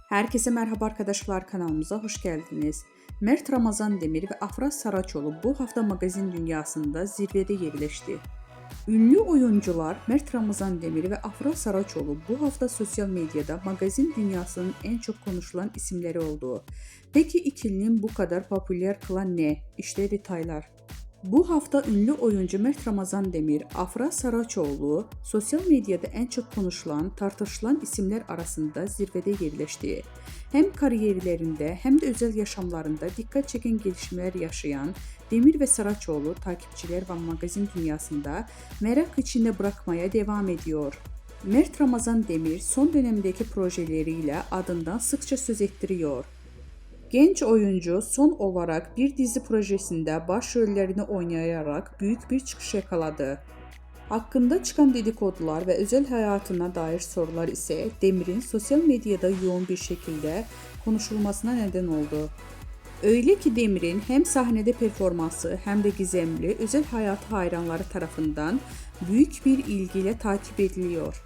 Herkese merhaba arkadaşlar, kanalımıza hoş geldiniz. Mert Ramazan Demir ve Afra Saraçoğlu bu hafta magazin dünyasında zirvede yerleşti. Ünlü oyuncular Mert Ramazan Demir ve Afra Saraçoğlu bu hafta sosyal medyada magazin dünyasının en çok konuşulan isimleri oldu. Peki ikilinin bu kadar popüler kılan ne? İşte detaylar. Bu hafta ünlü oyuncu Mert Ramazan Demir, Afra Saraçoğlu sosyal medyada en çok konuşulan, tartışılan isimler arasında zirvede yerleşti. Hem kariyerlerinde hem de özel yaşamlarında dikkat çeken gelişmeler yaşayan Demir ve Saraçoğlu takipçiler ve magazin dünyasında merak içinde bırakmaya devam ediyor. Mert Ramazan Demir son dönemdeki projeleriyle adından sıkça söz ettiriyor. Genç oyuncu son olarak bir dizi projesinde başrollerini oynayarak büyük bir çıkış yakaladı. Hakkında çıkan dedikodular ve özel hayatına dair sorular ise Demir'in sosyal medyada yoğun bir şekilde konuşulmasına neden oldu. Öyle ki Demir'in hem sahnede performansı hem de gizemli özel hayatı hayranları tarafından büyük bir ilgiyle takip ediliyor.